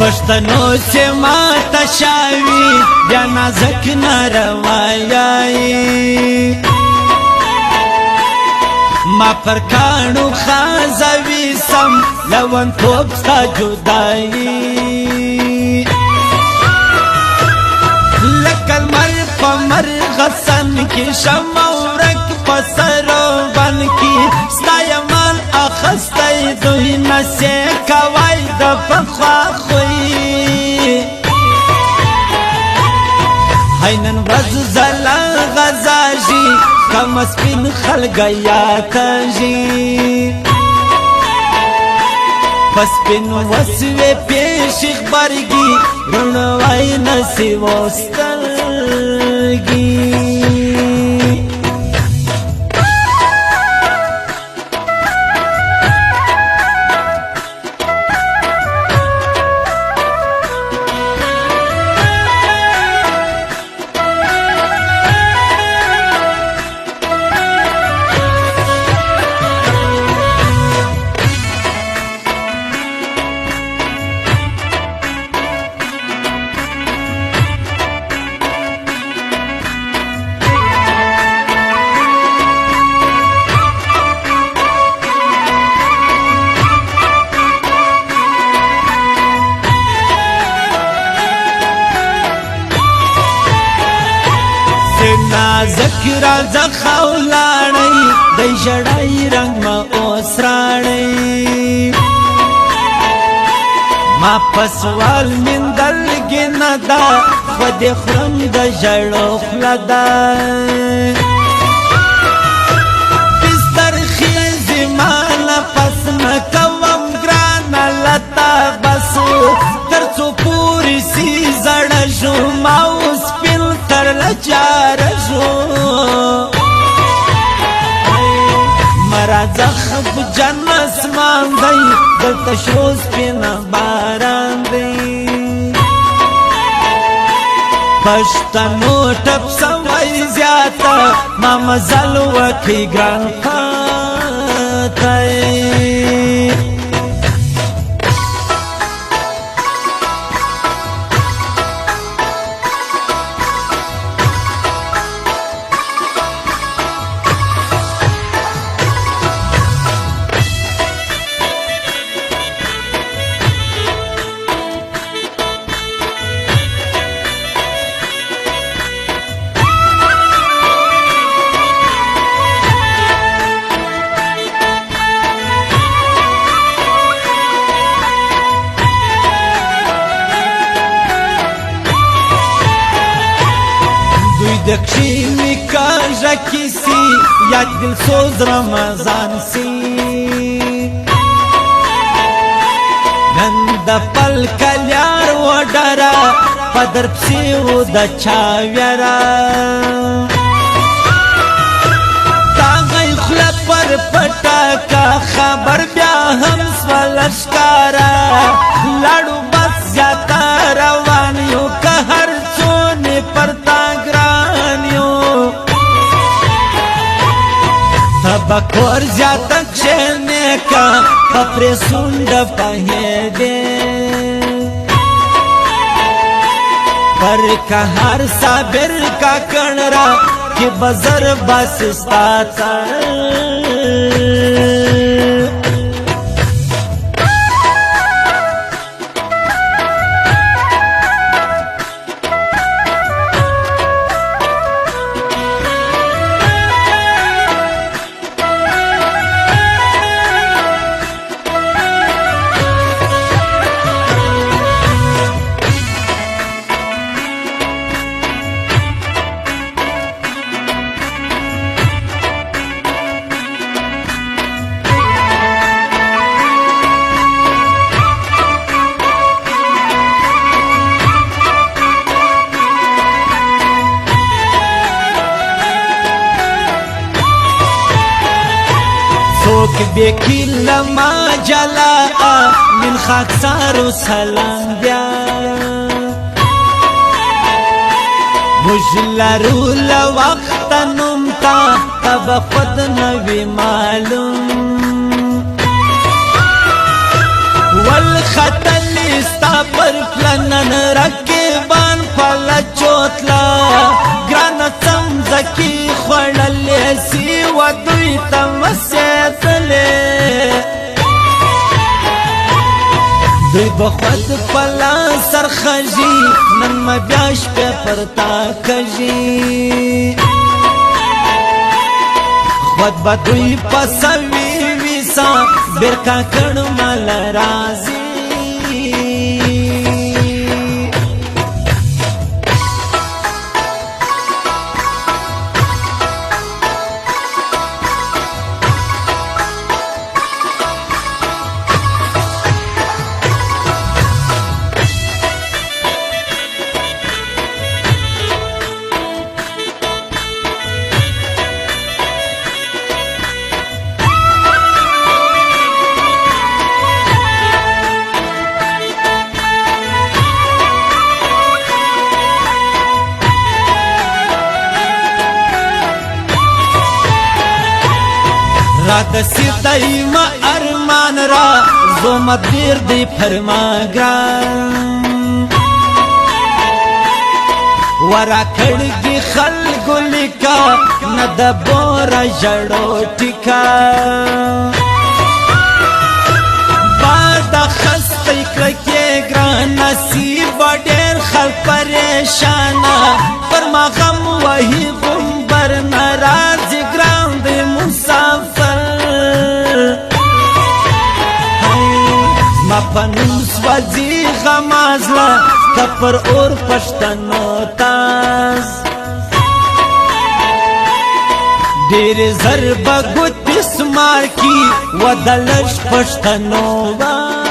پښتنو چې ماته شاوي بیا نازک ناروايي ما پر کانو خازوي سم لون توب ستا جدائی لکل مر پا مر غسن کی شمورک پسرو بن کی ستا یمان اخستی دوی نسی کوای دفخوا خوی حینن وز زلا غزاجی کم سپین خلگیا تجی پس پین وسوی پیش اخبارگی رنوائی نسی وسترگی ذکر زخولانی دی جڑائی رنگ ما اوسرانی ما پسوال من دلگی ندا خود خرم دا جڑو خلدا بستر خیزی مانا پس مکوم گرانا لتا بسو ترسو پوری سی زڑشو ماوس پل تر لچارشو مرا زخب جن اسمان دی دلتا شوز پینا باران دی پشتنو ٹپ سوائی زیادتا ما مزل وکی گران خاتای دکشی نکاجا کسی یک دل سوز رمضان سی نند پل کلیار و ڈرا پدر پسی و دا چاویرا تاغی خلق پر پتا کا خبر بیا ہم سوالشکارا لڑو بس زیادہ روانیو که هر چونی پرتا بکور زیادہ کشنے کا پپری سنڈ پہے دے پر کا ہر صابر کا کنرا کہ بزر بس استاتا سوک بیکی لما جلا من خاکسار و سلام بیا مجلرو لوقت نمتا تب خود نوی معلوم والخطل استا پر بخود پلا سرخجی نن مبیاش پہ پرتا کجی خود بدوی پسوی ویسا برکا کڑ مال رازی را دسی دایم ارمان را زومت دیر دی فرماگران ورا کڑگی خلگو لکا ندبورا جڑو ٹکا بعد خستی کلکی گران نصیب دیر خلق پریشانا پر ما غم وحی بمبر نرازی گران دی مسافر ما پنوس وزی غمازلا کپر اور پشتنو تاز دیر ضربہ گوت اسمار کی ودلش پشتنو باز